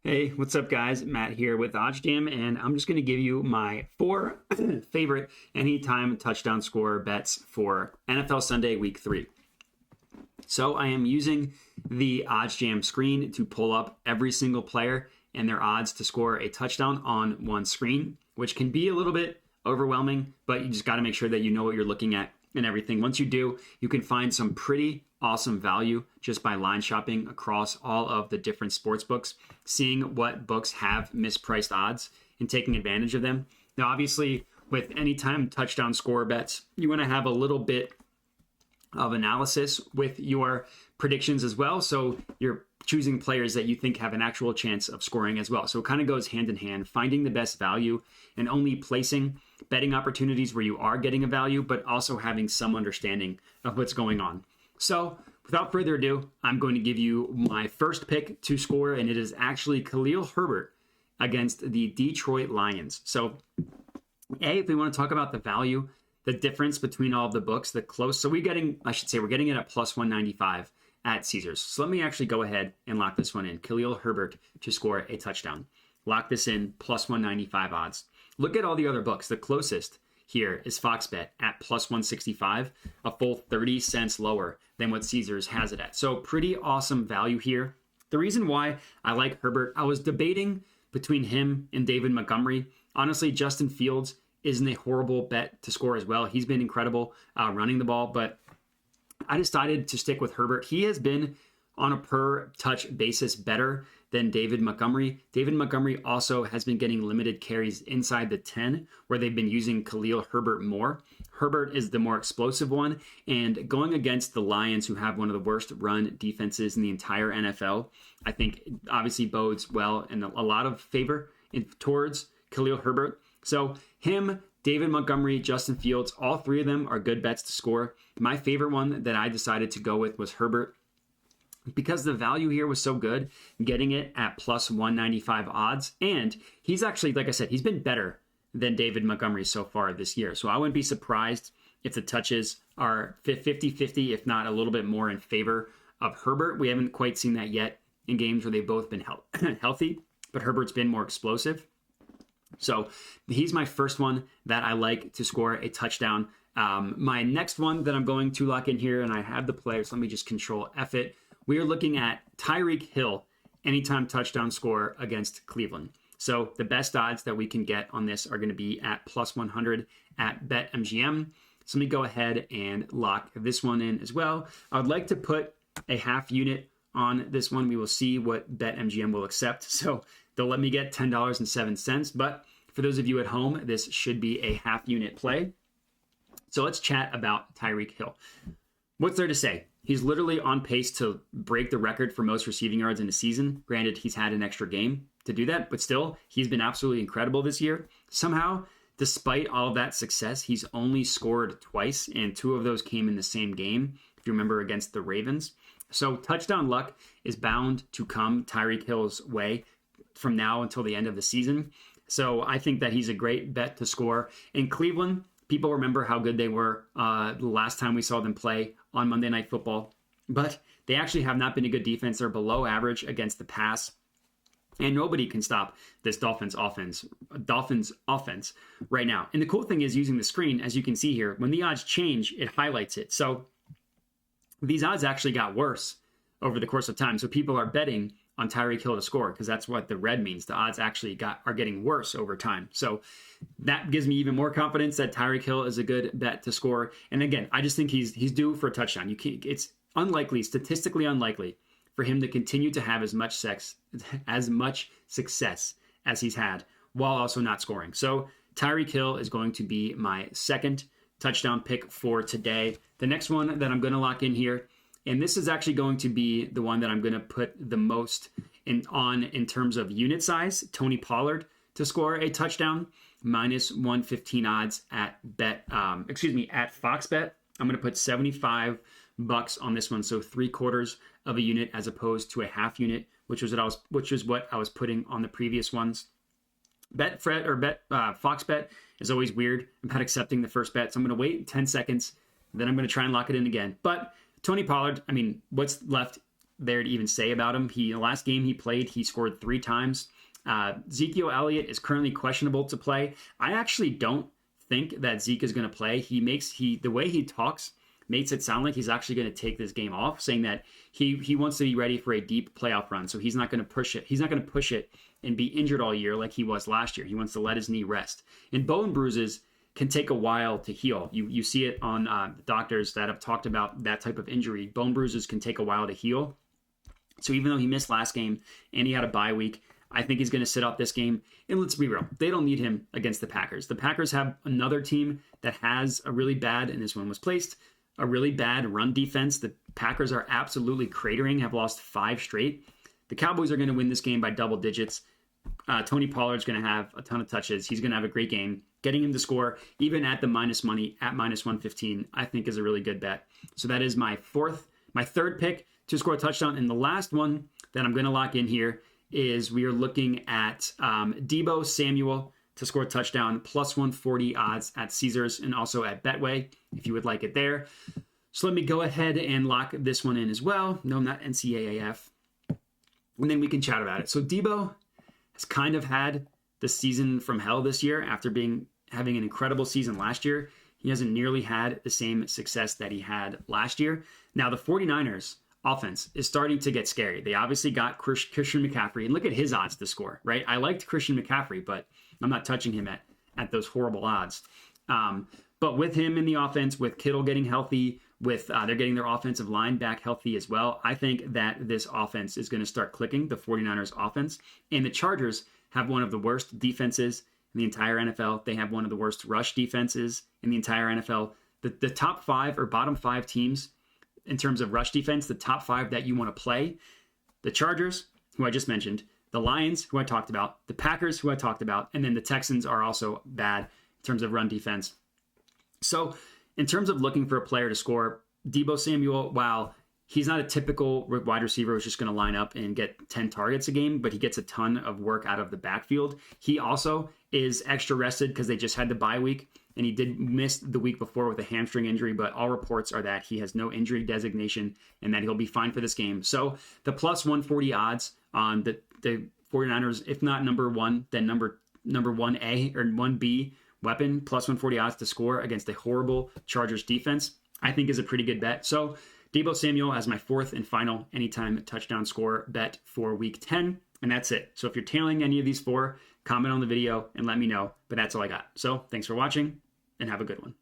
Hey, what's up, guys? Matt here with OddsJam, and I'm just going to give you my 4 favorite anytime touchdown scorer bets for NFL Sunday Week 3. So I am using the OddsJam screen to pull up every single player and their odds to score a touchdown on one screen, which can be a little bit overwhelming, but you just got to make sure that you know what you're looking at and everything. Once you do, you can find some pretty awesome value just by line shopping across all of the different sports books, seeing what books have mispriced odds and taking advantage of them. Now, obviously, with anytime touchdown scorer bets, you want to have a little bit of analysis with your predictions as well. So you're choosing players that you think have an actual chance of scoring as well. So it kind of goes hand in hand, finding the best value and only placing betting opportunities where you are getting a value, but also having some understanding of what's going on. So without further ado, I'm going to give you my first pick to score, and it is actually Khalil Herbert against the Detroit Lions. So if we want to talk about the value, the difference between all of the books, so we're getting it at plus 195 at Caesars. So let me actually go ahead and lock this one in. Khalil Herbert to score a touchdown. Lock this in, plus 195 odds. Look at all the other books. The closest here is Fox Bet at plus 165, a full 30 cents lower than what Caesars has it at. So pretty awesome value here. The reason why I like Herbert, I was debating between him and David Montgomery. Honestly, Justin Fields isn't a horrible bet to score as well. He's been incredible running the ball, but I decided to stick with Herbert. He has been on a per touch basis better than David Montgomery. David Montgomery also has been getting limited carries inside the 10, where they've been using Khalil Herbert more. Herbert is the more explosive one, and going against the Lions, who have one of the worst run defenses in the entire NFL, I think obviously bodes well and a lot of favor towards Khalil Herbert. So him, David Montgomery, Justin Fields, all three of them are good bets to score. My favorite one that I decided to go with was Herbert, because the value here was so good, getting it at plus 195 odds. And he's actually, like I said, he's been better than David Montgomery so far this year. So I wouldn't be surprised if the touches are 50-50, if not a little bit more in favor of Herbert. We haven't quite seen that yet in games where they've both been healthy, but Herbert's been more explosive. So he's my first one that I like to score a touchdown. My next one that I'm going to lock in here, and I have the players, let me just control F it. We are looking at Tyreek Hill, anytime touchdown score against Cleveland. So the best odds that we can get on this are going to be at plus 100 at BetMGM. So let me go ahead and lock this one in as well. I would like to put a half unit on this one. We will see what BetMGM will accept. So they'll let me get $10.07. But for those of you at home, this should be a half unit play. So let's chat about Tyreek Hill. What's there to say? He's literally on pace to break the record for most receiving yards in a season. Granted, he's had an extra game to do that, but still, he's been absolutely incredible this year. Somehow, despite all of that success, he's only scored twice, and 2 of those came in the same game, if you remember, against the Ravens. So touchdown luck is bound to come Tyreek Hill's way from now until the end of the season. So I think that he's a great bet to score. In Cleveland, people remember how good they were the last time we saw them play on Monday Night Football. But they actually have not been a good defense. They're below average against the pass. And nobody can stop this Dolphins offense right now. And the cool thing is, using the screen, as you can see here, when the odds change, it highlights it. So these odds actually got worse over the course of time. So people are betting on Tyreek Hill to score, because that's what the red means. The odds actually are getting worse over time. So that gives me even more confidence that Tyreek Hill is a good bet to score. And again, I just think he's due for a touchdown. It's unlikely, statistically unlikely, for him to continue to have as much success as he's had while also not scoring. So Tyreek Hill is going to be my second touchdown pick for today. The next one that I'm going to lock in here, and this is actually going to be the one that I'm going to put the most in terms of unit size, Tony Pollard to score a touchdown, minus 115 odds at Fox Bet. I'm going to put 75 bucks on this one, so 3/4 of a unit as opposed to a half unit, which is what I was putting on the previous ones. Fox Bet is always weird about accepting the first bet, so I'm going to wait 10 seconds, then I'm going to try and lock it in again. But Tony Pollard, I mean, what's left there to even say about him. The last game he played, he scored 3 times. Ezekiel Elliott is currently questionable to play. I actually don't think that Zeke is going to play. The way he talks makes it sound like he's actually going to take this game off, saying that he wants to be ready for a deep playoff run. So he's not going to push it. He's not going to push it and be injured all year like he was last year. He wants to let his knee rest. And bone bruises can take a while to heal. You see it on doctors that have talked about that type of injury. Bone bruises can take a while to heal. So even though he missed last game and he had a bye week, I think he's going to sit out this game. And let's be real, they don't need him against the Packers. The Packers have another team that has a really bad, and this one was placed, a really bad run defense. The Packers are absolutely cratering, have lost 5 straight. The Cowboys are going to win this game by double digits. Tony Pollard's going to have a ton of touches. He's going to have a great game. Getting him to score, even at the minus money, at minus 115, I think is a really good bet. So that is my third pick to score a touchdown. And the last one that I'm going to lock in here is we are looking at Deebo Samuel to score a touchdown, plus 140 odds at Caesars and also at Betway, if you would like it there. So let me go ahead and lock this one in as well. No, not NCAAF. And then we can chat about it. So Deebo has kind of had the season from hell this year after having an incredible season last year. He hasn't nearly had the same success that he had last year. Now, the 49ers offense is starting to get scary. They obviously got Christian McCaffrey, and look at his odds to score, right? I liked Christian McCaffrey, but I'm not touching him at those horrible odds. But with him in the offense, with Kittle getting healthy, with they're getting their offensive line back healthy as well, I think that this offense is going to start clicking, the 49ers offense. And the Chargers have one of the worst defenses in the entire NFL. They have one of the worst rush defenses in the entire NFL. The top 5 or bottom 5 teams in terms of rush defense, the top 5 that you want to play, the Chargers, who I just mentioned, the Lions, who I talked about, the Packers, who I talked about, and then the Texans are also bad in terms of run defense. So in terms of looking for a player to score, Deebo Samuel, while he's not a typical wide receiver who's just going to line up and get 10 targets a game, but he gets a ton of work out of the backfield. He also is extra rested because they just had the bye week, and he did miss the week before with a hamstring injury, but all reports are that he has no injury designation and that he'll be fine for this game. So the plus 140 odds on the 49ers, if not number 1, then number 1A or 1B weapon, plus 140 odds to score against a horrible Chargers defense, I think is a pretty good bet. So Deebo Samuel as my 4th and final anytime touchdown score bet for week 10. And that's it. So if you're tailing any of these 4, comment on the video and let me know. But that's all I got. So thanks for watching and have a good one.